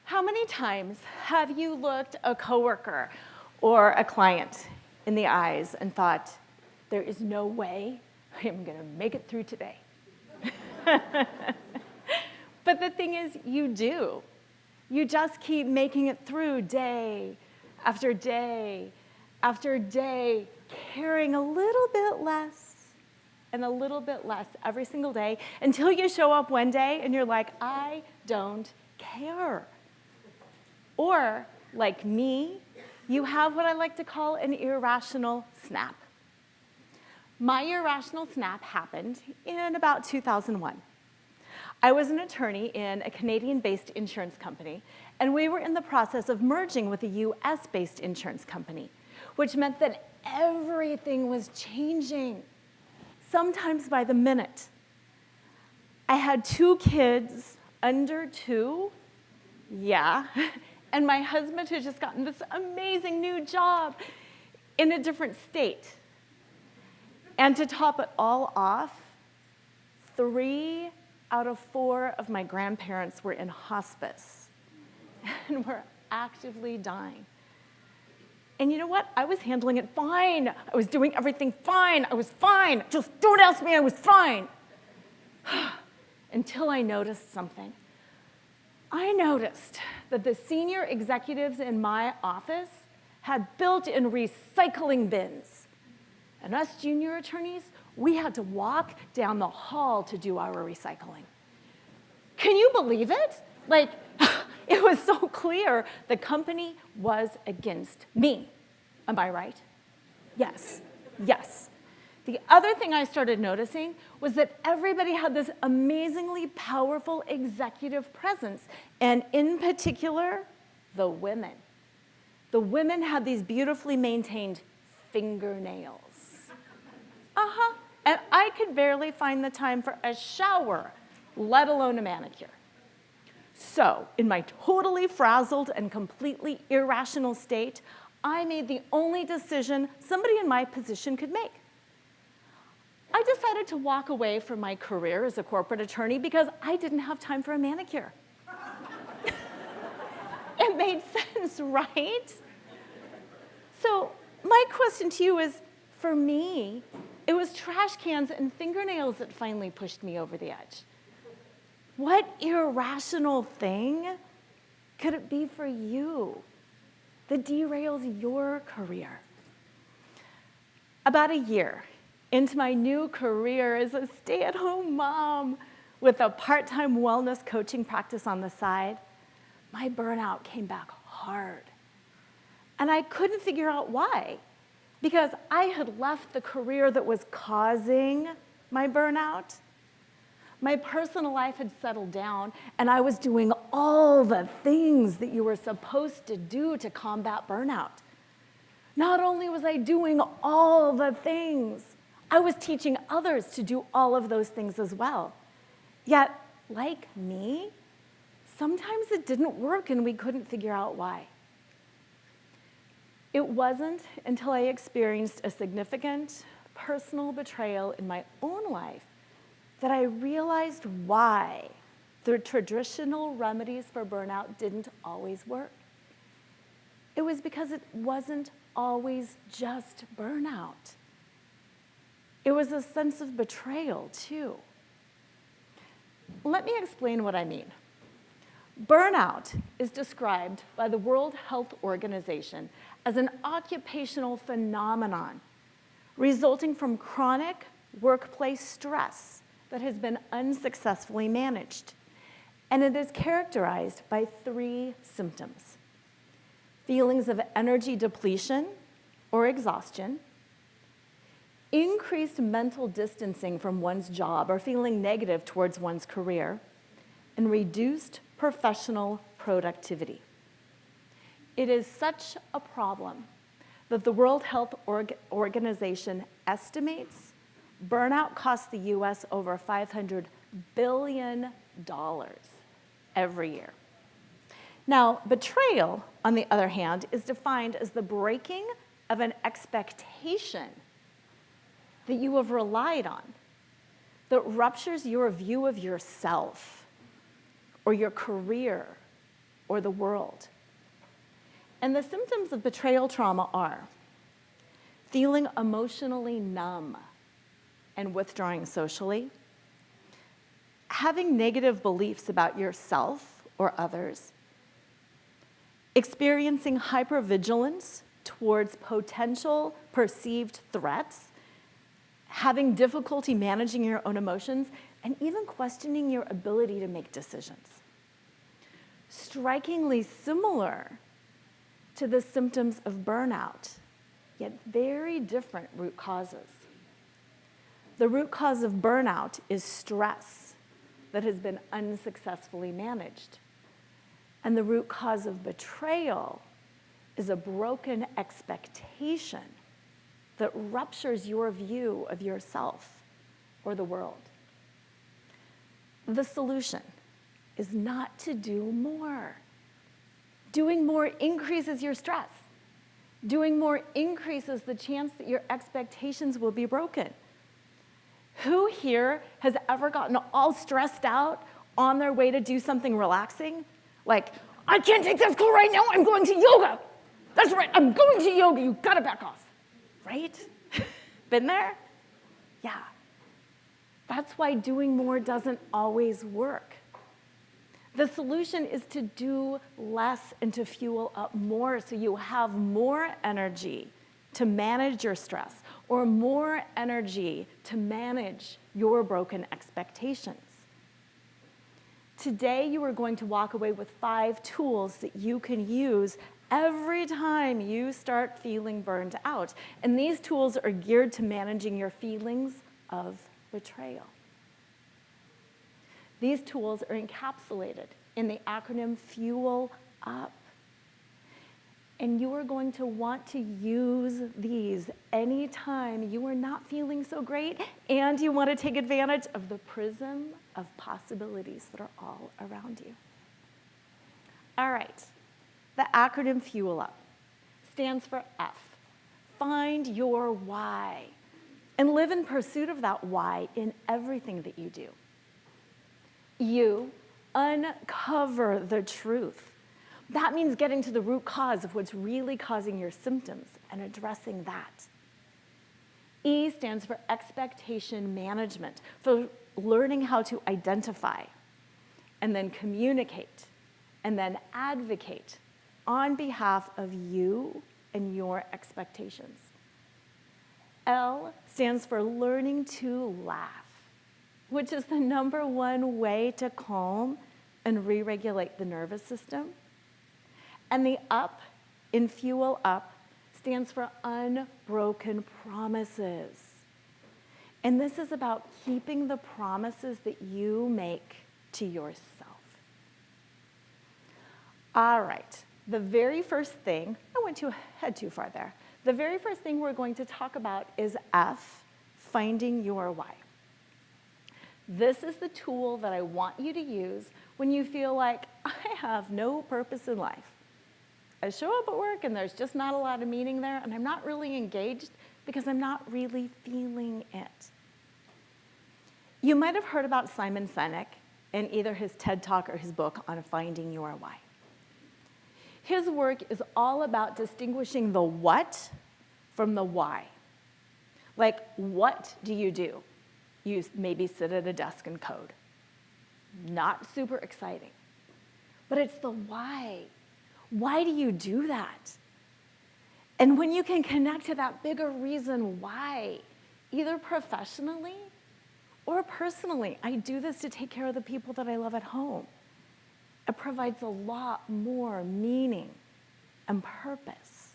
How many times have you looked a coworker or a client in the eyes and thought, there is no way I am going to make it through today? But the thing is, you do. You just keep making it through day after day after day, caring a little bit less and a little bit less every single day until you show up one day and you're like, I don't care. Or, like me, you have what I like to call an irrational snap. My irrational snap happened in about 2001. I was an attorney in a Canadian-based insurance company, and we were in the process of merging with a US-based insurance company, which meant that everything was changing, sometimes by the minute. I had 2 kids under 2, yeah, and my husband had just gotten this amazing new job in a different state. And to top it all off, 3 out of 4 of my grandparents were in hospice and were actively dying. And you know what? I was handling it fine. I was doing everything fine. I was fine. Just don't ask me, I was fine. Until I noticed something. I noticed that the senior executives in my office had built-in recycling bins. And us junior attorneys, we had to walk down the hall to do our recycling. Can you believe it? Like, it was so clear the company was against me. Am I right? Yes, yes. The other thing I started noticing was that everybody had this amazingly powerful executive presence, and in particular, the women. The women had these beautifully maintained fingernails. And I could barely find the time for a shower, let alone a manicure. So, in my totally frazzled and completely irrational state, I made the only decision somebody in my position could make. I decided to walk away from my career as a corporate attorney because I didn't have time for a manicure. It made sense, right? So, my question to you is, for me, it was trash cans and fingernails that finally pushed me over the edge. What irrational thing could it be for you that derails your career? About a year into my new career as a stay-at-home mom with a part-time wellness coaching practice on the side, my burnout came back hard. And I couldn't figure out why, because I had left the career that was causing my burnout. My personal life had settled down, and I was doing all the things that you were supposed to do to combat burnout. Not only was I doing all the things, I was teaching others to do all of those things as well. Yet, like me, sometimes it didn't work and we couldn't figure out why. It wasn't until I experienced a significant personal betrayal in my own life that I realized why the traditional remedies for burnout didn't always work. It was because it wasn't always just burnout. It was a sense of betrayal, too. Let me explain what I mean. Burnout is described by the World Health Organization as an occupational phenomenon resulting from chronic workplace stress that has been unsuccessfully managed. And it is characterized by 3 symptoms: feelings of energy depletion or exhaustion, increased mental distancing from one's job or feeling negative towards one's career, and reduced professional productivity. It is such a problem that the World Health Organization estimates burnout costs the US over $500 billion every year. Now, betrayal, on the other hand, is defined as the breaking of an expectation that you have relied on, that ruptures your view of yourself or your career or the world. And the symptoms of betrayal trauma are feeling emotionally numb and withdrawing socially, having negative beliefs about yourself or others, experiencing hypervigilance towards potential perceived threats, having difficulty managing your own emotions, and even questioning your ability to make decisions. Strikingly similar to the symptoms of burnout, yet very different root causes. The root cause of burnout is stress that has been unsuccessfully managed. And the root cause of betrayal is a broken expectation that ruptures your view of yourself or the world. The solution is not to do more. Doing more increases your stress. Doing more increases the chance that your expectations will be broken. Who here has ever gotten all stressed out on their way to do something relaxing? Like, I can't take this call right now, I'm going to yoga. That's right, I'm going to yoga, you gotta back off. Right? Been there? Yeah. That's why doing more doesn't always work. The solution is to do less and to fuel up more so you have more energy to manage your stress or more energy to manage your broken expectations. Today, you are going to walk away with 5 tools that you can use every time you start feeling burned out. And these tools are geared to managing your feelings of betrayal. These tools are encapsulated in the acronym Fuel Up. And you are going to want to use these anytime you are not feeling so great and you want to take advantage of the prism of possibilities that are all around you. All right, the acronym Fuel Up stands for F. Find your why and live in pursuit of that why in everything that you do. U, uncover the truth. That means getting to the root cause of what's really causing your symptoms and addressing that. E stands for expectation management, for learning how to identify and then communicate and then advocate on behalf of you and your expectations. L stands for learning to laugh, which is the #1 way to calm and re-regulate the nervous system. And the up in Fuel Up stands for unbroken promises. And this is about keeping the promises that you make to yourself. All right, the very first thing, I went head too far there. The very first thing we're going to talk about is F, finding your why. This is the tool that I want you to use when you feel like I have no purpose in life. I show up at work and there's just not a lot of meaning there and I'm not really engaged because I'm not really feeling it. You might have heard about Simon Sinek in either his TED Talk or his book on finding your why. His work is all about distinguishing the what from the why. Like, what do? You maybe sit at a desk and code. Not super exciting. But it's the why. Why do you do that? And when you can connect to that bigger reason why, either professionally or personally, I do this to take care of the people that I love at home. It provides a lot more meaning and purpose.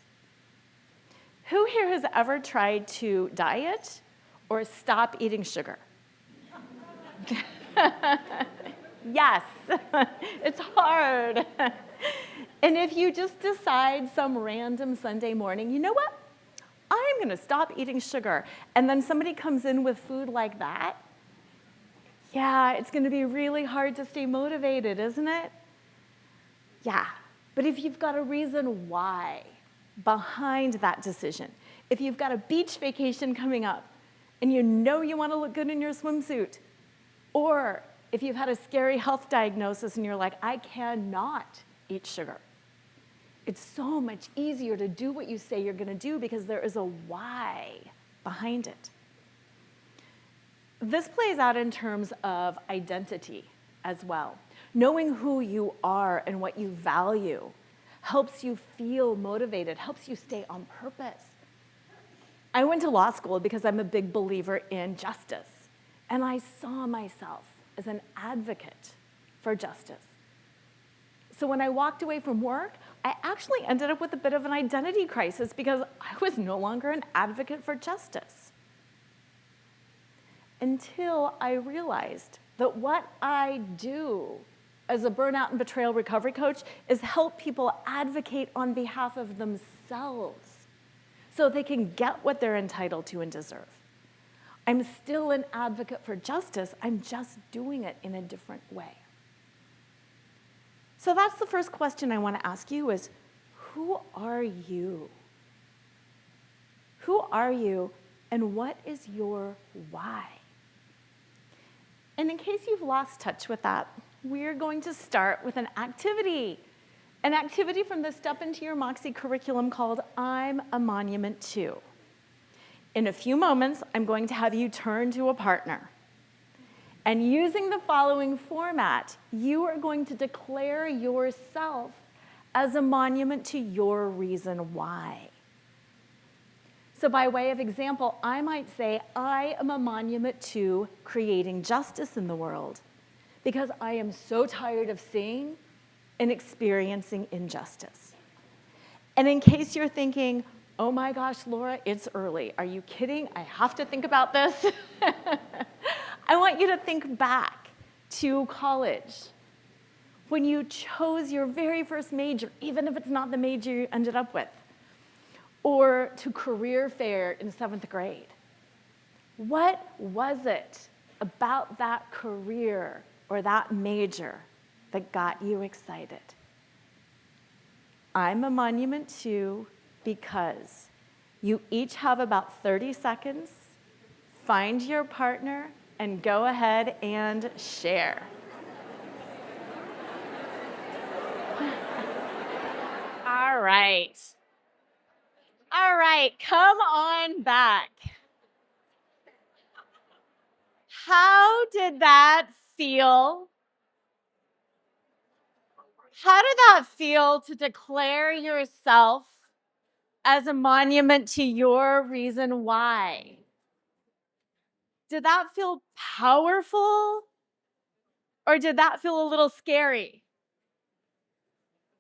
Who here has ever tried to diet or stop eating sugar? Yes, it's hard. And if you just decide some random Sunday morning, you know what? I'm going to stop eating sugar. And then somebody comes in with food like that, yeah, it's going to be really hard to stay motivated, isn't it? Yeah, but if you've got a reason why behind that decision, if you've got a beach vacation coming up and you know you want to look good in your swimsuit, or if you've had a scary health diagnosis and you're like, I cannot eat sugar. It's so much easier to do what you say you're going to do because there is a why behind it. This plays out in terms of identity as well. Knowing who you are and what you value helps you feel motivated, helps you stay on purpose. I went to law school because I'm a big believer in justice, and I saw myself as an advocate for justice. So when I walked away from work, I actually ended up with a bit of an identity crisis because I was no longer an advocate for justice. Until I realized that what I do as a burnout and betrayal recovery coach is help people advocate on behalf of themselves so they can get what they're entitled to and deserve. I'm still an advocate for justice, I'm just doing it in a different way. So that's the first question I want to ask you is, who are you? Who are you and what is your why? And in case you've lost touch with that, we're going to start with an activity from the Step Into Your Moxie curriculum called I'm a Monument To. In a few moments, I'm going to have you turn to a partner. And using the following format, you are going to declare yourself as a monument to your reason why. So by way of example, I might say, I am a monument to creating justice in the world because I am so tired of seeing and experiencing injustice. And in case you're thinking, oh my gosh, Laura, it's early. Are you kidding? I have to think about this. I want you to think back to college when you chose your very first major, even if it's not the major you ended up with, or to career fair in 7th grade. What was it about that career or that major that got you excited? I'm a monument to because you each have about 30 seconds. Find your partner and go ahead and share. All right. All right, come on back. How did that feel? How did that feel to declare yourself as a monument to your reason why? Did that feel powerful? Or did that feel a little scary?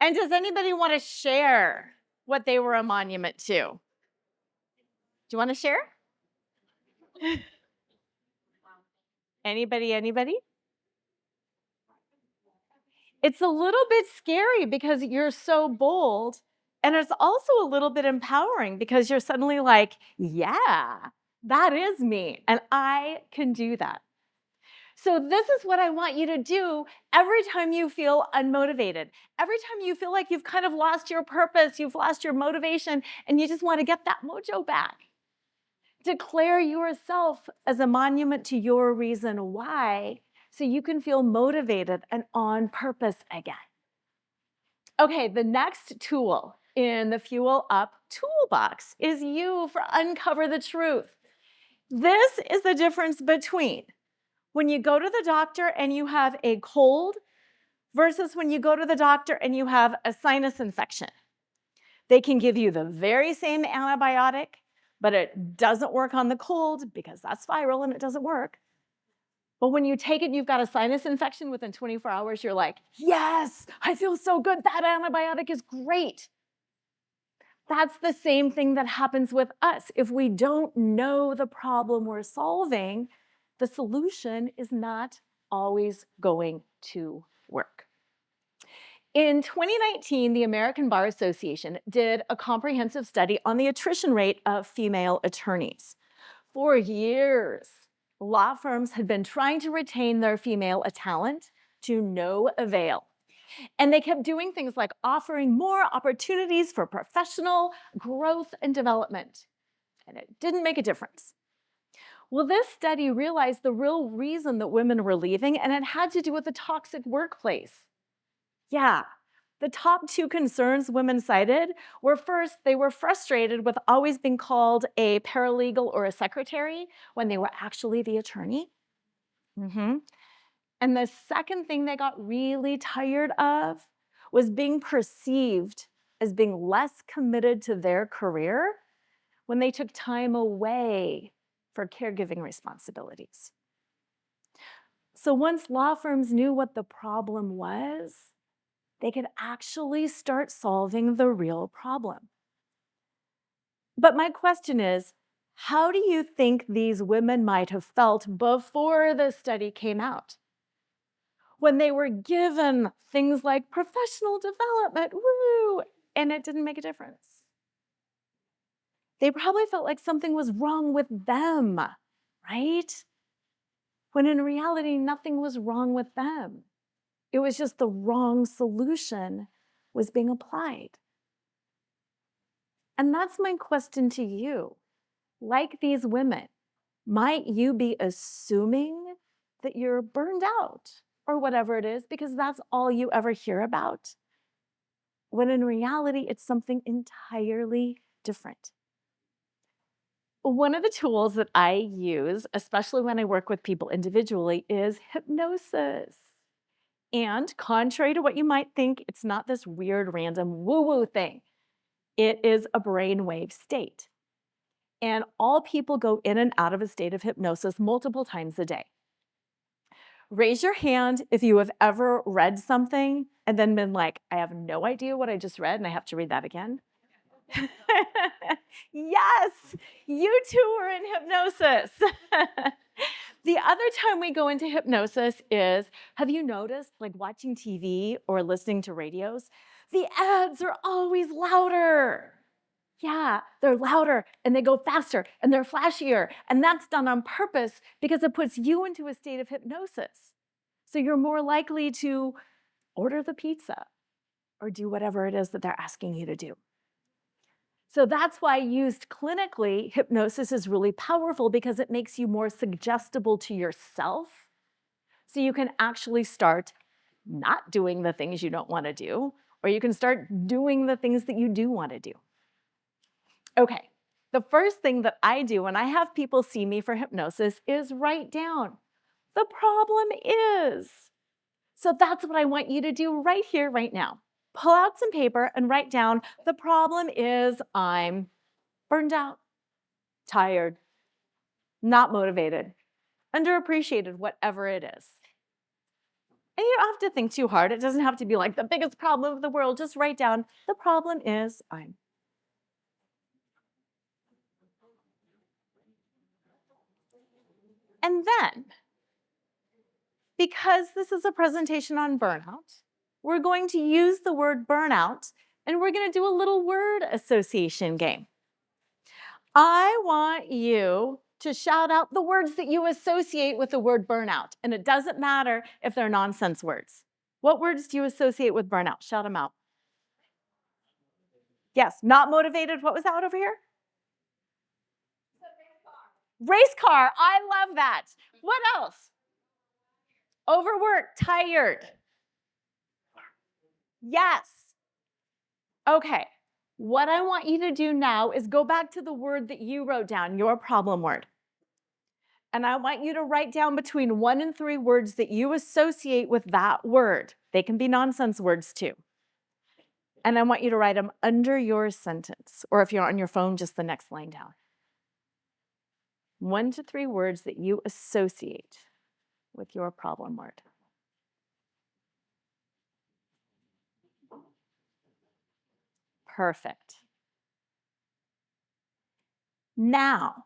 And does anybody want to share what they were a monument to? Do you want to share? Anybody? It's a little bit scary because you're so bold, and it's also a little bit empowering because you're suddenly like, yeah, that is me, and I can do that. So this is what I want you to do every time you feel unmotivated, every time you feel like you've kind of lost your purpose, you've lost your motivation, and you just want to get that mojo back. Declare yourself as a monument to your reason why, so you can feel motivated and on purpose again. Okay, the next tool in the Fuel Up toolbox is you for Uncover the Truth. This is the difference between when you go to the doctor and you have a cold versus when you go to the doctor and you have a sinus infection. They can give you the very same antibiotic, but it doesn't work on the cold because that's viral and it doesn't work. But when you take it, you've got a sinus infection within 24 hours, you're like, yes, I feel so good. That antibiotic is great. That's the same thing that happens with us. If we don't know the problem we're solving, the solution is not always going to work. In 2019, the American Bar Association did a comprehensive study on the attrition rate of female attorneys. For years, law firms had been trying to retain their female talent to no avail. And they kept doing things like offering more opportunities for professional growth and development. And it didn't make a difference. Well, this study realized the real reason that women were leaving, and it had to do with the toxic workplace. Yeah, The top two concerns women cited were first, they were frustrated with always being called a paralegal or a secretary when they were actually the attorney. And the second thing they got really tired of was being perceived as being less committed to their career when they took time away for caregiving responsibilities. So once law firms knew what the problem was, they could actually start solving the real problem. But my question is, how do you think these women might have felt before the study came out? When they were given things like professional development, woo, and it didn't make a difference. They probably felt like something was wrong with them, right? When in reality, nothing was wrong with them. It was just the wrong solution was being applied. And that's my question to you. Like these women, might you be assuming that you're burned out or whatever it is because that's all you ever hear about? When in reality, it's something entirely different. One of the tools that I use, especially when I work with people individually, is hypnosis. And contrary to what you might think, it's not this weird random woo-woo thing. It is a brainwave state. And all people go in and out of a state of hypnosis multiple times a day. Raise your hand if you have ever read something and then been like, I have no idea what I just read and I have to read that again. Yes, you too are in hypnosis. The other time we go into hypnosis is, have you noticed, like watching TV or listening to radios, the ads are always louder. Yeah, they're louder and they go faster and they're flashier. And that's done on purpose because it puts you into a state of hypnosis. So you're more likely to order the pizza or do whatever it is that they're asking you to do. So that's why used clinically, hypnosis is really powerful because it makes you more suggestible to yourself. So you can actually start not doing the things you don't want to do, or you can start doing the things that you do want to do. Okay, the first thing that I do when I have people see me for hypnosis is write down, the problem is. So that's what I want you to do right here, right now. Pull out some paper and write down, the problem is I'm burned out, tired, not motivated, underappreciated, whatever it is. And you don't have to think too hard. It doesn't have to be like the biggest problem of the world. Just write down, the problem is I'm. And then, because this is a presentation on burnout, we're going to use the word burnout and we're going to do a little word association game. I want you to shout out the words that you associate with the word burnout. And it doesn't matter if they're nonsense words. What words do you associate with burnout? Shout them out. Yes, not motivated. What was that over here? Race car. I love that. What else? Overworked, tired. Yes. Okay. What I want you to do now is go back to the word that you wrote down, your problem word. And I want you to write down between 1 and 3 words that you associate with that word. They can be nonsense words too. And I want you to write them under your sentence, or if you're on your phone, just the next line down. 1 to 3 words that you associate with your problem word. Perfect. Now,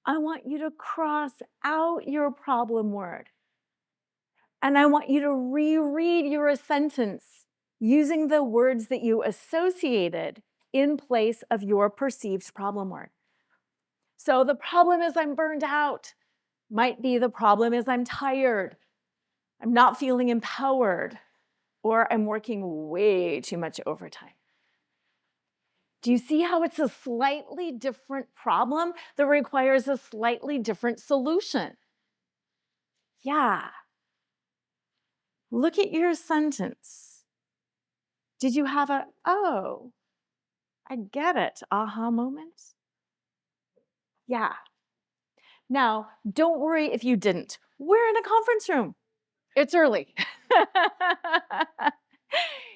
I want you to cross out your problem word. And I want you to reread your sentence using the words that you associated in place of your perceived problem word. So the problem is I'm burned out. Might be the problem is I'm tired. I'm not feeling empowered. Or I'm working way too much overtime. Do you see how it's a slightly different problem that requires a slightly different solution? Yeah. Look at your sentence. Did you have a, oh, I get it, aha moment? Yeah. Now, don't worry if you didn't. We're in a conference room. It's early.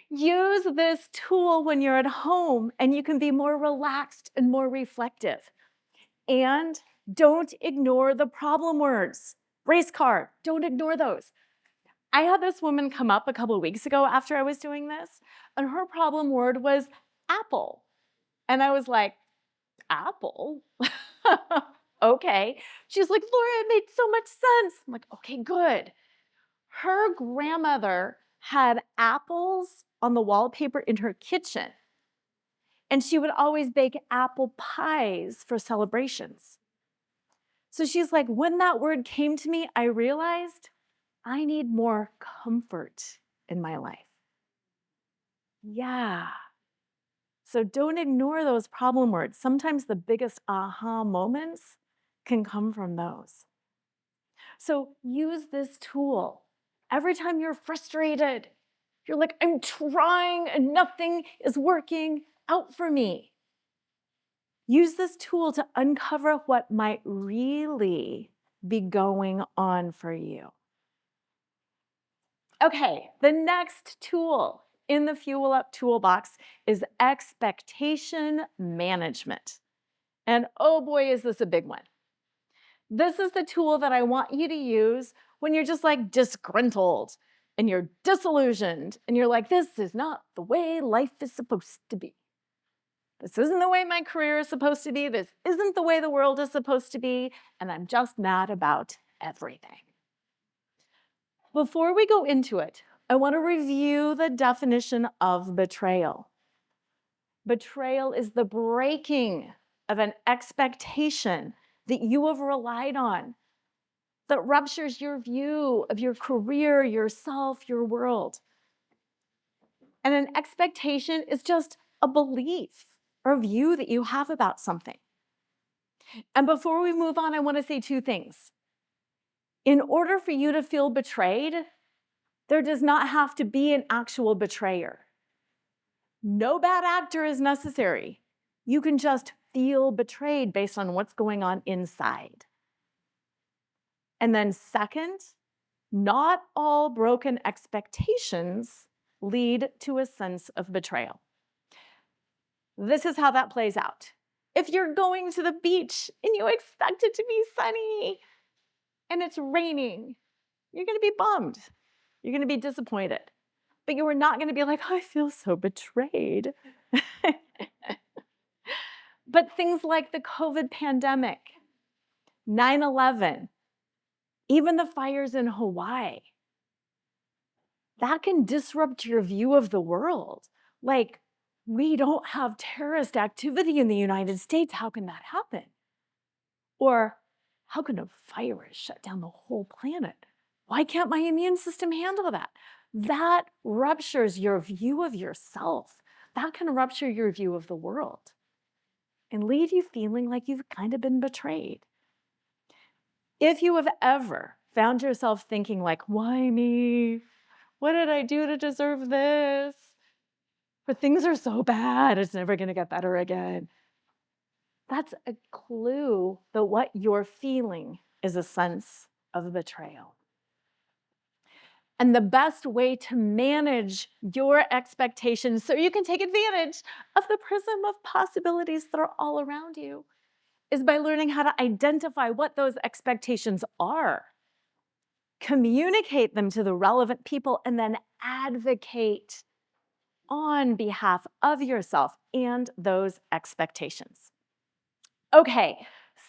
Use this tool when you're at home and you can be more relaxed and more reflective. And don't ignore the problem words. Race car, don't ignore those. I had this woman come up a couple of weeks ago after I was doing this, and her problem word was apple. And I was like, apple? Okay. She's like, Laura, it made so much sense. I'm like, okay, good. Her grandmother had apples on the wallpaper in her kitchen, and she would always bake apple pies for celebrations. So she's like, when that word came to me, I realized I need more comfort in my life. Yeah. So don't ignore those problem words. Sometimes the biggest aha moments can come from those. So use this tool. Every time you're frustrated, you're like, I'm trying and nothing is working out for me. Use this tool to uncover what might really be going on for you. Okay, the next tool in the Fuel Up toolbox is expectation management. And oh boy, is this a big one. This is the tool that I want you to use when you're just like disgruntled and you're disillusioned and you're like, this is not the way life is supposed to be. This isn't the way my career is supposed to be. This isn't the way the world is supposed to be. And I'm just mad about everything. Before we go into it, I want to review the definition of betrayal. Betrayal is the breaking of an expectation that you have relied on, that ruptures your view of your career, yourself, your world. And an expectation is just a belief or view that you have about something. And before we move on, I want to say two things. In order for you to feel betrayed, there does not have to be an actual betrayer. No bad actor is necessary. You can just feel betrayed based on what's going on inside. And then second, not all broken expectations lead to a sense of betrayal. This is how that plays out. If you're going to the beach and you expect it to be sunny and it's raining, you're going to be bummed. You're going to be disappointed. But you are not going to be like, oh, I feel so betrayed. But things like the COVID pandemic, 9/11, even the fires in Hawaii, that can disrupt your view of the world. Like, we don't have terrorist activity in the United States. How can that happen? Or how can a virus shut down the whole planet? Why can't my immune system handle that? That ruptures your view of yourself. That can rupture your view of the world and leave you feeling like you've kind of been betrayed. If you have ever found yourself thinking like, why me? What did I do to deserve this? But things are so bad, it's never going to get better again. That's a clue that what you're feeling is a sense of betrayal. And the best way to manage your expectations so you can take advantage of the prism of possibilities that are all around you is by learning how to identify what those expectations are, communicate them to the relevant people, and then advocate on behalf of yourself and those expectations. Okay,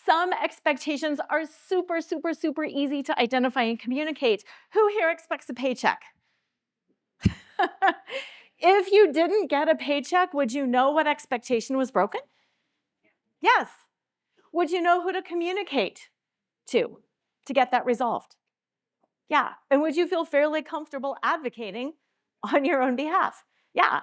some expectations are super, super, super easy to identify and communicate. Who here expects a paycheck? If you didn't get a paycheck, would you know what expectation was broken? Yes. Would you know who to communicate to get that resolved? Yeah. And would you feel fairly comfortable advocating on your own behalf? Yeah.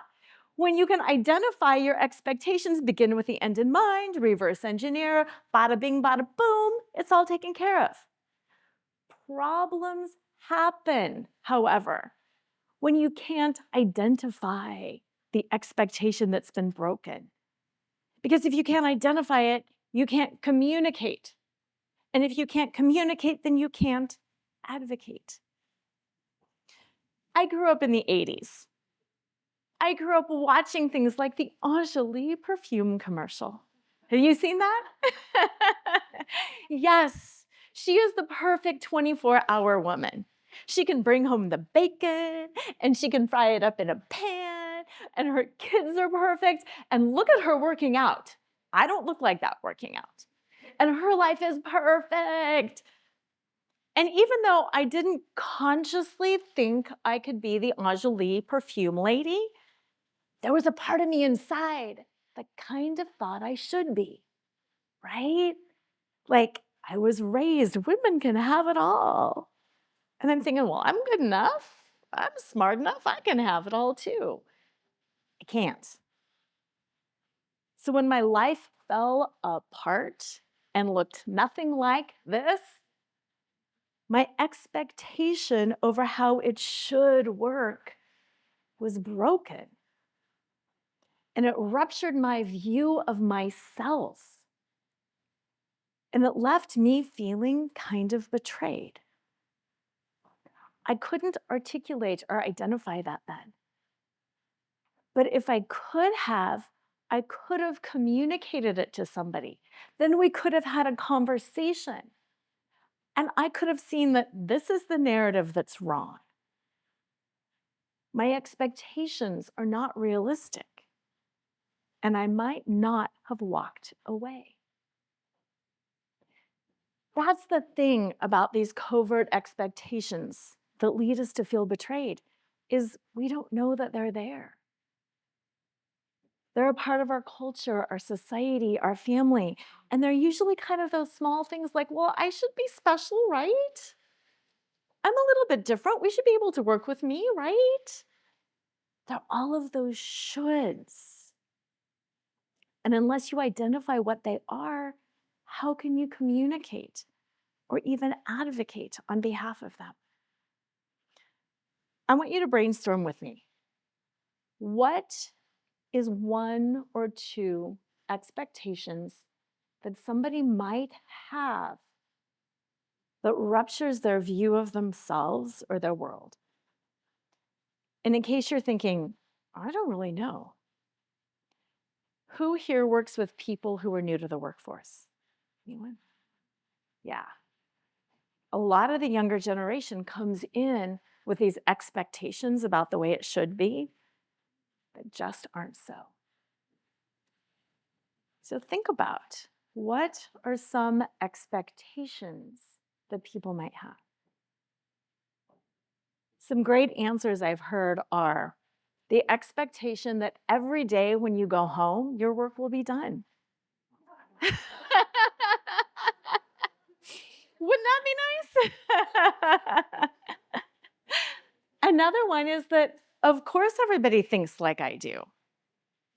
When you can identify your expectations, begin with the end in mind, reverse engineer, bada bing, bada boom, it's all taken care of. Problems happen, however, when you can't identify the expectation that's been broken. Because if you can't identify it, you can't communicate. And if you can't communicate, then you can't advocate. I grew up in the 80s. I grew up watching things like the Angeli perfume commercial. Have you seen that? Yes, she is the perfect 24-hour woman. She can bring home the bacon, and she can fry it up in a pan, and her kids are perfect. And look at her working out. I don't look like that working out. And her life is perfect. And even though I didn't consciously think I could be the Angeli perfume lady, there was a part of me inside that kind of thought I should be, right? Like, I was raised, women can have it all. And I'm thinking, well, I'm good enough. I'm smart enough. I can have it all too. I can't. So when my life fell apart and looked nothing like this, my expectation over how it should work was broken. And it ruptured my view of myself. And it left me feeling kind of betrayed. I couldn't articulate or identify that then. But if I could have, I could have communicated it to somebody. Then we could have had a conversation. And I could have seen that this is the narrative that's wrong. My expectations are not realistic. And I might not have walked away. That's the thing about these covert expectations that lead us to feel betrayed, is we don't know that they're there. They're a part of our culture, our society, our family. And they're usually kind of those small things like, well, I should be special, right? I'm a little bit different. We should be able to work with me, right? They're all of those shoulds. And unless you identify what they are, how can you communicate or even advocate on behalf of them? I want you to brainstorm with me. What is one or two expectations that somebody might have that ruptures their view of themselves or their world? And in case you're thinking, I don't really know, who here works with people who are new to the workforce? Anyone? Yeah. A lot of the younger generation comes in with these expectations about the way it should be that just aren't so. So think about, what are some expectations that people might have? Some great answers I've heard are the expectation that every day when you go home, your work will be done. Wouldn't that be nice? Another one is that, of course, everybody thinks like I do.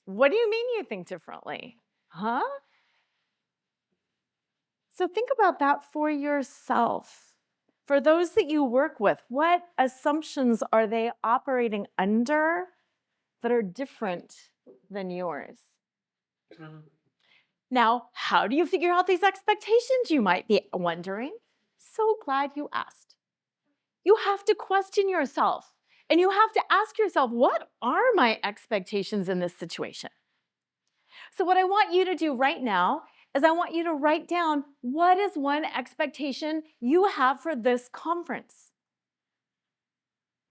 What do you mean you think differently? Huh? So think about that for yourself. For those that you work with, what assumptions are they operating under that are different than yours? Now, how do you figure out these expectations, you might be wondering? So glad you asked. You have to question yourself, and you have to ask yourself, what are my expectations in this situation? So what I want you to do right now is I want you to write down, what is one expectation you have for this conference?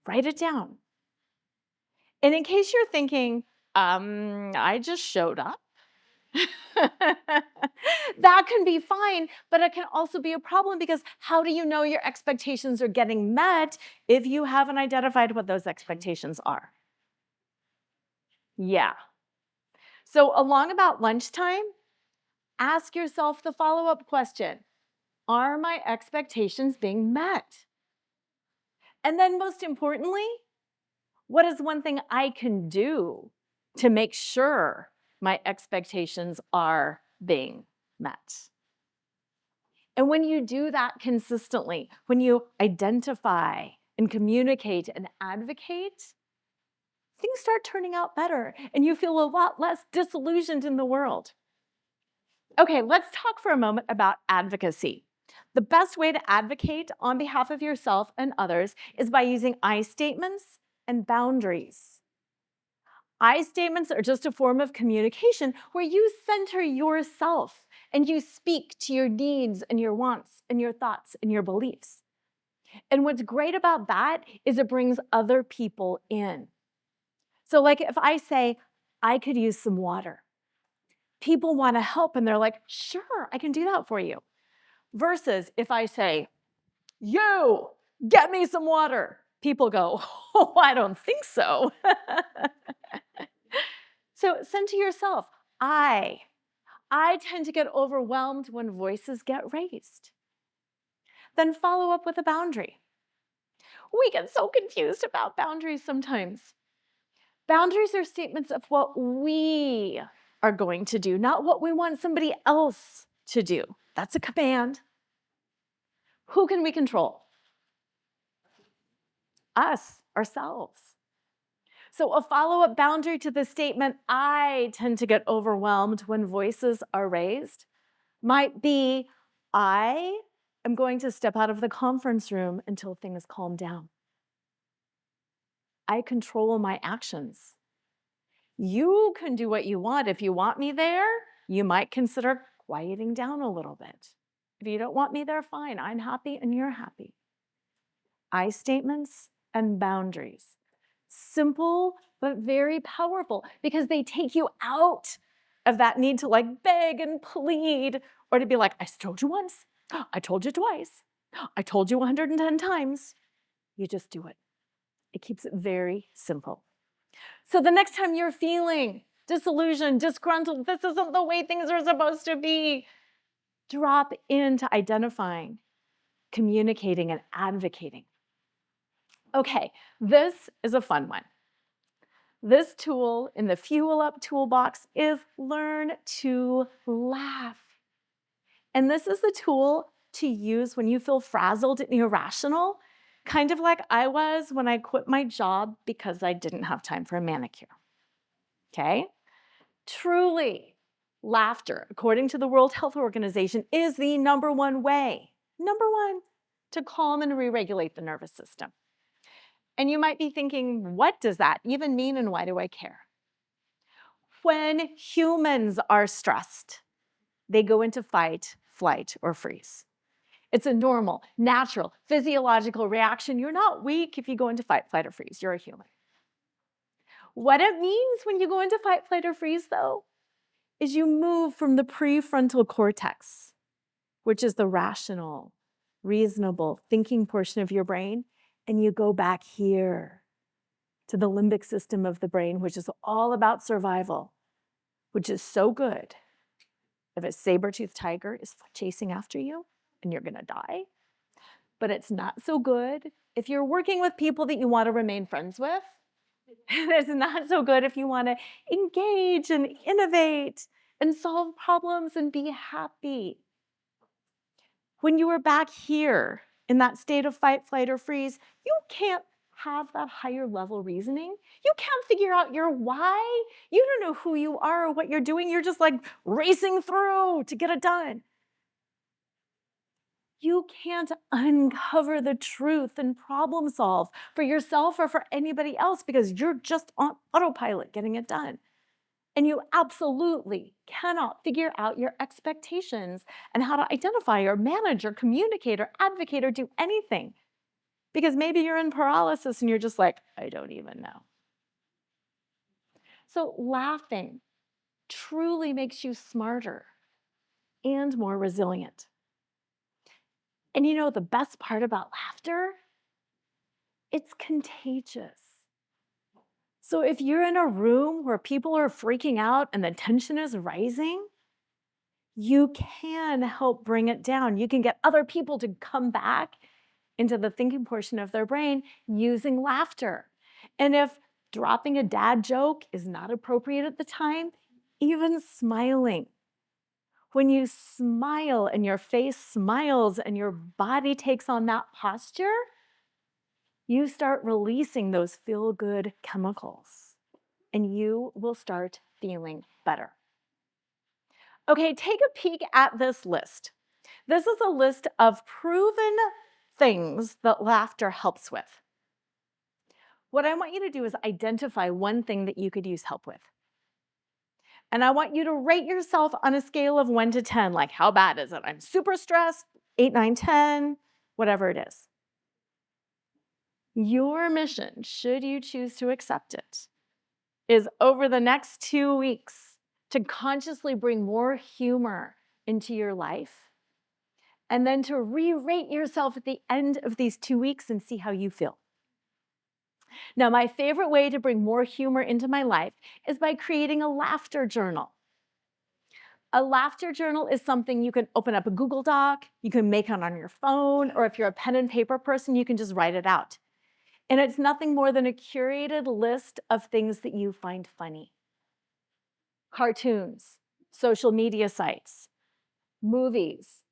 Write it down. And in case you're thinking, I just showed up, that can be fine, but it can also be a problem, because how do you know your expectations are getting met if you haven't identified what those expectations are? Yeah. So along about lunchtime, ask yourself the follow-up question. Are my expectations being met? And then most importantly, what is one thing I can do to make sure my expectations are being met? And when you do that consistently, when you identify and communicate and advocate, things start turning out better and you feel a lot less disillusioned in the world. Okay, let's talk for a moment about advocacy. The best way to advocate on behalf of yourself and others is by using I statements and boundaries. I statements are just a form of communication where you center yourself and you speak to your needs and your wants and your thoughts and your beliefs. And what's great about that is it brings other people in. So like if I say, I could use some water, people want to help and they're like, sure, I can do that for you. Versus if I say, you, get me some water, people go, oh, I don't think so. So center yourself. I tend to get overwhelmed when voices get raised. Then follow up with a boundary. We get so confused about boundaries sometimes. Boundaries are statements of what we are going to do, not what we want somebody else to do. That's a command. Who can we control? Us, ourselves. So a follow-up boundary to the statement, I tend to get overwhelmed when voices are raised, might be, I am going to step out of the conference room until things calm down. I control my actions. You can do what you want. If you want me there, you might consider quieting down a little bit. If you don't want me there, fine. I'm happy and you're happy. I statements and boundaries. Simple, but very powerful because they take you out of that need to like beg and plead or to be like, I told you once, I told you twice, I told you 110 times. You just do it. It keeps it very simple. So the next time you're feeling disillusioned, disgruntled, this isn't the way things are supposed to be, drop into identifying, communicating, and advocating. Okay, this is a fun one. This tool in the Fuel Up toolbox is Learn to Laugh. And this is the tool to use when you feel frazzled and irrational, kind of like I was when I quit my job because I didn't have time for a manicure. Okay? Truly, laughter, according to the World Health Organization, is the number one way, to calm and re-regulate the nervous system. And you might be thinking, what does that even mean and why do I care? When humans are stressed, they go into fight, flight, or freeze. It's a normal, natural, physiological reaction. You're not weak if you go into fight, flight, or freeze. You're a human. What it means when you go into fight, flight, or freeze, though, is you move from the prefrontal cortex, which is the rational, reasonable, thinking portion of your brain, and you go back here to the limbic system of the brain, which is all about survival, which is so good if a saber-toothed tiger is chasing after you and you're gonna die. But it's not so good if you're working with people that you want to remain friends with. It's not so good if you want to engage and innovate and solve problems and be happy. When you are back here in that state of fight, flight, or freeze, you can't have that higher level reasoning. You can't figure out your why. You don't know who you are or what you're doing. You're just like racing through to get it done. You can't uncover the truth and problem solve for yourself or for anybody else because you're just on autopilot getting it done. And you absolutely cannot figure out your expectations and how to identify or manage or communicate or advocate or do anything. Because maybe you're in paralysis and you're just like, I don't even know. So laughing truly makes you smarter and more resilient. And you know the best part about laughter? It's contagious. So if you're in a room where people are freaking out and the tension is rising, you can help bring it down. You can get other people to come back into the thinking portion of their brain using laughter. And if dropping a dad joke is not appropriate at the time, even smiling. When you smile and your face smiles and your body takes on that posture, you start releasing those feel-good chemicals. and you will start feeling better. Okay, take a peek at this list. This is a list of proven things that laughter helps with. What I want you to do is identify one thing that you could use help with. And I want you to rate yourself on a scale of 1 to 10, like how bad is it? I'm super stressed, 8, 9, 10, whatever it is. Your mission, should you choose to accept it, is over the next 2 weeks to consciously bring more humor into your life, and then to re-rate yourself at the end of these 2 weeks and see how you feel. Now, my favorite way to bring more humor into my life is by creating a laughter journal. A laughter journal is something you can open up a Google Doc, you can make it on your phone, or if you're a pen and paper person, you can just write it out. And it's nothing more than a curated list of things that you find funny. Cartoons, social media sites, movies,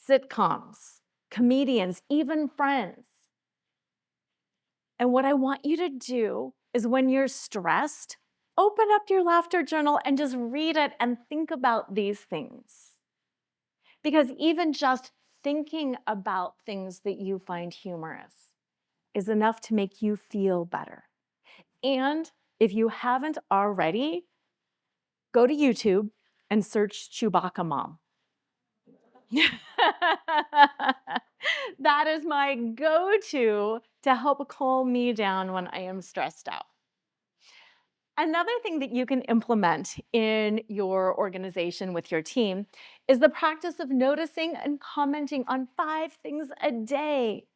sitcoms, comedians, even friends. And what I want you to do is when you're stressed, open up your laughter journal and just read it and think about these things. Because even just thinking about things that you find humorous is enough to make you feel better. And if you haven't already, go to YouTube and search Chewbacca Mom. That is my go-to to help calm me down when I am stressed out. Another thing that you can implement in your organization with your team is the practice of noticing and commenting on 5 things a day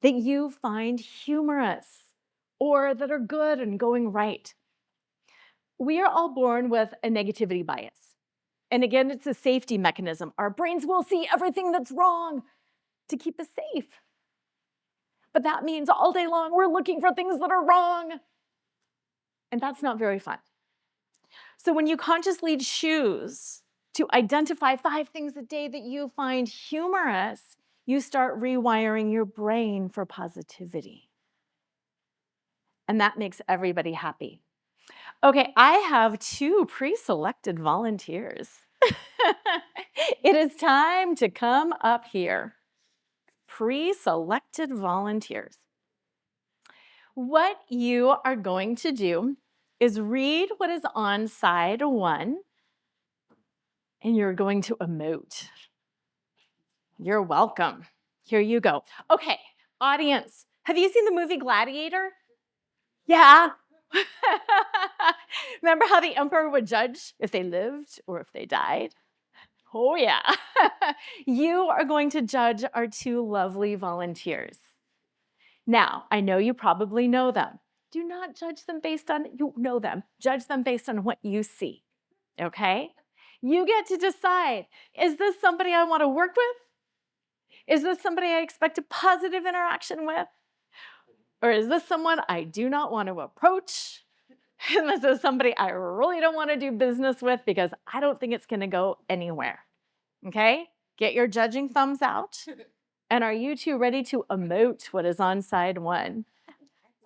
that you find humorous or that are good and going right. We are all born with a negativity bias. And again, it's a safety mechanism. Our brains will see everything that's wrong to keep us safe. But that means all day long we're looking for things that are wrong. And that's not very fun. So when you consciously choose to identify 5 things a day that you find humorous, you start rewiring your brain for positivity. And that makes everybody happy. Okay, I have 2 pre-selected volunteers. It is time to come up here. Pre-selected volunteers. What you are going to do is read what is on side 1, and you're going to emote. You're welcome. Here you go. Okay, audience, have you seen the movie Gladiator? Yeah. Remember how the emperor would judge if they lived or if they died? Oh, yeah. You are going to judge our 2 lovely volunteers. Now, I know you probably know them. Do not judge them based on, you know them. Judge them based on what you see, okay? You get to decide, is this somebody I want to work with? Is this somebody I expect a positive interaction with? Or is this someone I do not want to approach? And this is somebody I really don't want to do business with because I don't think it's going to go anywhere. Okay? Get your judging thumbs out. And are you 2 ready to emote what is on side 1?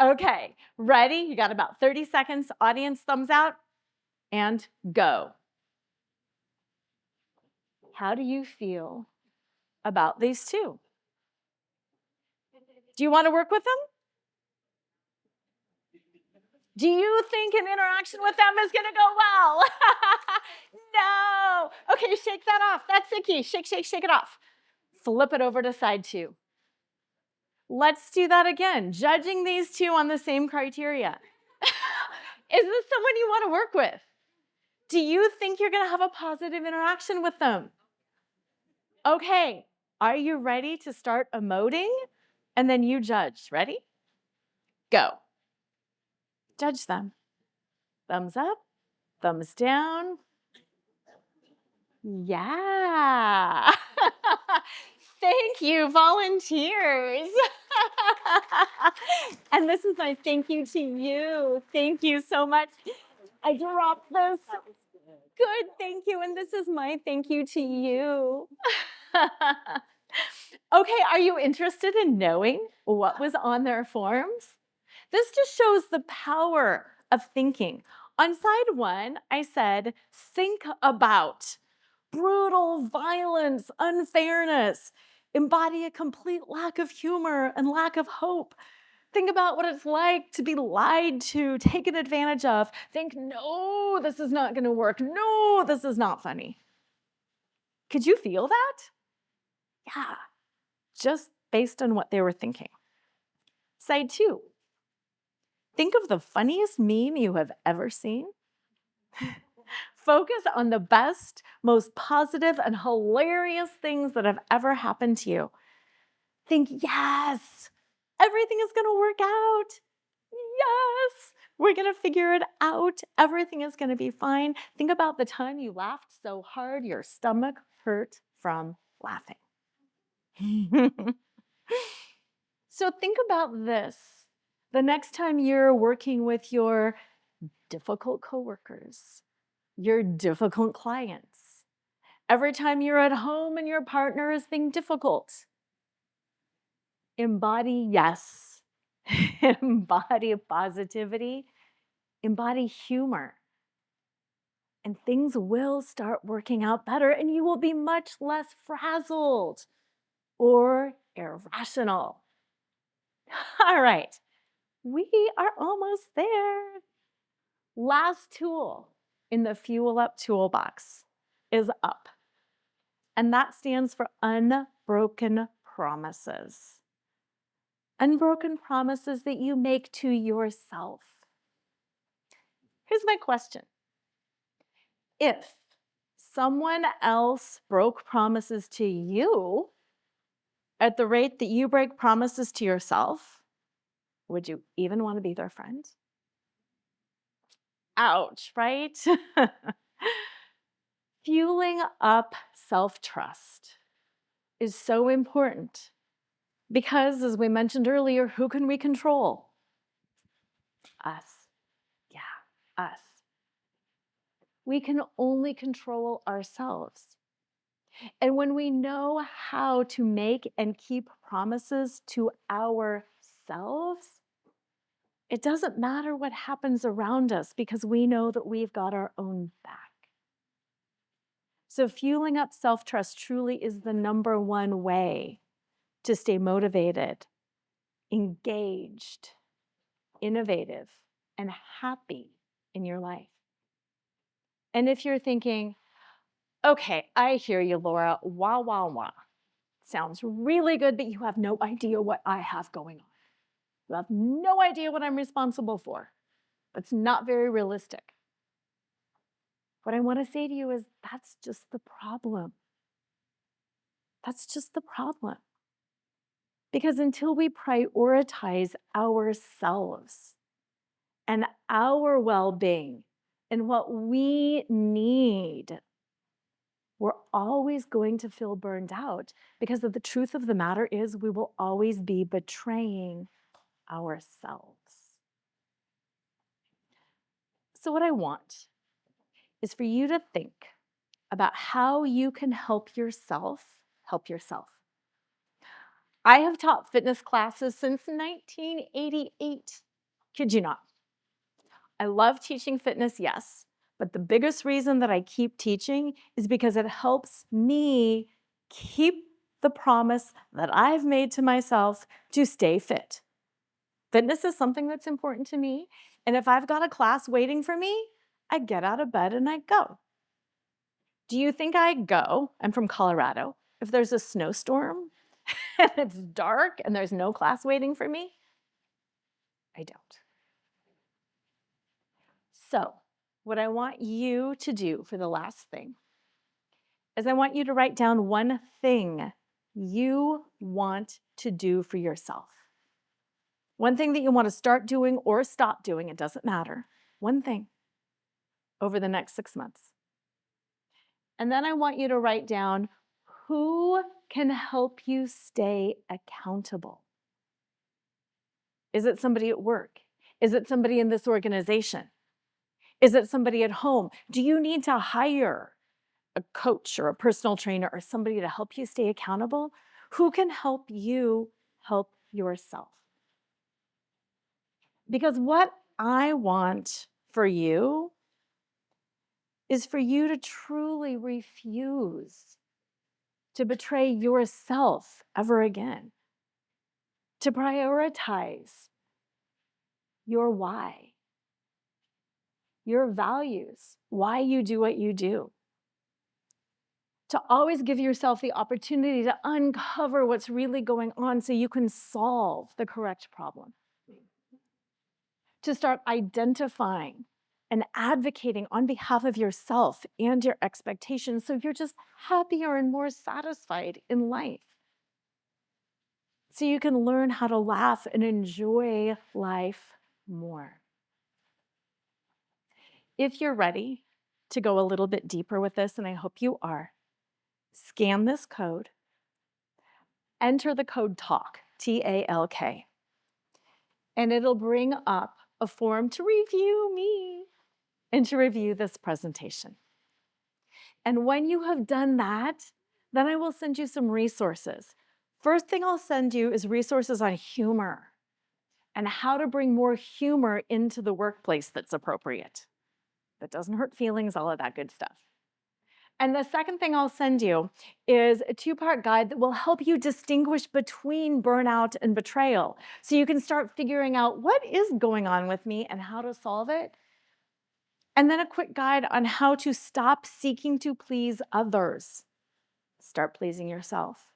Okay, ready? You got about 30 seconds. Audience, thumbs out. And go. How do you feel about these 2? Do you want to work with them? Do you think an interaction with them is going to go well? No. Okay, shake that off. That's icky. Shake, shake, shake it off. Flip it over to side 2. Let's do that again. Judging these 2 on the same criteria. Is this someone you want to work with? Do you think you're going to have a positive interaction with them? Okay, are you ready to start emoting? And then you judge. Ready? Go. Judge them. Thumbs up, thumbs down. Yeah. Thank you, volunteers. And this is my thank you to you. Thank you so much. I dropped this. Good, thank you. And this is my thank you to you. Okay, are you interested in knowing what was on their forms? This just shows the power of thinking. On side one, I said, think about brutal violence, unfairness, embody a complete lack of humor and lack of hope. Think about what it's like to be lied to, taken advantage of. Think, no, this is not going to work. No, this is not funny. Could you feel that? Yeah, just based on what they were thinking. Side two, think of the funniest meme you have ever seen. Focus on the best, most positive, and hilarious things that have ever happened to you. Think, yes, everything is going to work out. Yes, we're going to figure it out. Everything is going to be fine. Think about the time you laughed so hard your stomach hurt from laughing. So think about this. The next time you're working with your difficult coworkers, your difficult clients, every time you're at home and your partner is being difficult, embody yes, embody positivity, embody humor, and things will start working out better and you will be much less frazzled or irrational. All right, we are almost there. Last tool in the Fuel Up toolbox is up. And that stands for unbroken promises. Unbroken promises that you make to yourself. Here's my question. If someone else broke promises to you at the rate that you break promises to yourself, would you even want to be their friend? Ouch, right? Fueling up self-trust is so important because, as we mentioned earlier, who can we control? Us. Yeah, us. We can only control ourselves. And when we know how to make and keep promises to ourselves, it doesn't matter what happens around us because we know that we've got our own back. So fueling up self-trust truly is the number one way to stay motivated, engaged, innovative, and happy in your life. And if you're thinking, okay, I hear you, Laura, wah, wah, wah. Sounds really good, but you have no idea what I have going on. You have no idea what I'm responsible for. That's not very realistic. What I want to say to you is that's just the problem. That's just the problem. Because until we prioritize ourselves and our well-being and what we need, we're always going to feel burned out because the truth of the matter is we will always be betraying ourselves. So what I want is for you to think about how you can help yourself help yourself. I have taught fitness classes since 1988. Kid you not. I love teaching fitness, yes, but the biggest reason that I keep teaching is because it helps me keep the promise that I've made to myself to stay fit. Fitness is something that's important to me, and if I've got a class waiting for me, I get out of bed and I go. Do you think I go? I'm from Colorado. If there's a snowstorm and it's dark and there's no class waiting for me, I don't. So what I want you to do for the last thing is I want you to write down one thing you want to do for yourself. One thing that you want to start doing or stop doing, it doesn't matter. One thing over the next 6 months. And then I want you to write down who can help you stay accountable. Is it somebody at work? Is it somebody in this organization? Is it somebody at home? Do you need to hire a coach or a personal trainer or somebody to help you stay accountable? Who can help you help yourself? Because what I want for you is for you to truly refuse to betray yourself ever again, to prioritize your why, your values, why you do what you do, to always give yourself the opportunity to uncover what's really going on so you can solve the correct problem, to start identifying and advocating on behalf of yourself and your expectations so you're just happier and more satisfied in life. So you can learn how to laugh and enjoy life more. If you're ready to go a little bit deeper with this, and I hope you are, scan this code, enter the code TALK, T-A-L-K, and it'll bring up a form to review me and to review this presentation. And when you have done that, then I will send you some resources. First thing I'll send you is resources on humor and how to bring more humor into the workplace that's appropriate, that doesn't hurt feelings, all of that good stuff. And the second thing I'll send you is a 2-part guide that will help you distinguish between burnout and betrayal. So you can start figuring out what is going on with me and how to solve it. And then a quick guide on how to stop seeking to please others. Start pleasing yourself.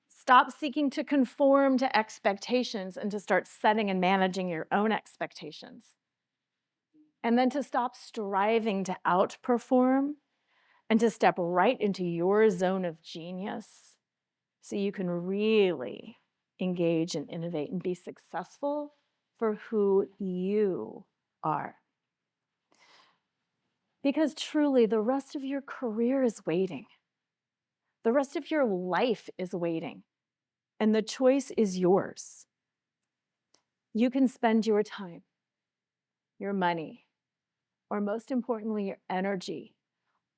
Stop seeking to conform to expectations and to start setting and managing your own expectations. And then to stop striving to outperform and to step right into your zone of genius so you can really engage and innovate and be successful for who you are. Because truly, the rest of your career is waiting. The rest of your life is waiting. And the choice is yours. You can spend your time, your money, or most importantly, your energy,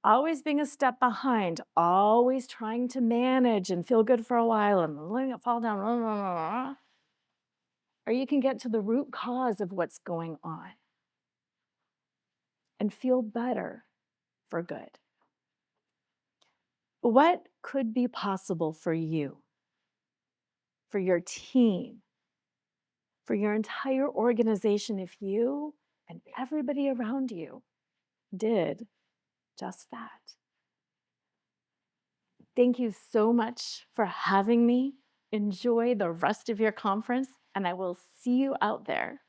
always being a step behind, always trying to manage and feel good for a while and letting it fall down, or you can get to the root cause of what's going on and feel better for good. What could be possible for you, for your team, for your entire organization if you and everybody around you did just that? Thank you so much for having me. Enjoy the rest of your conference, and I will see you out there.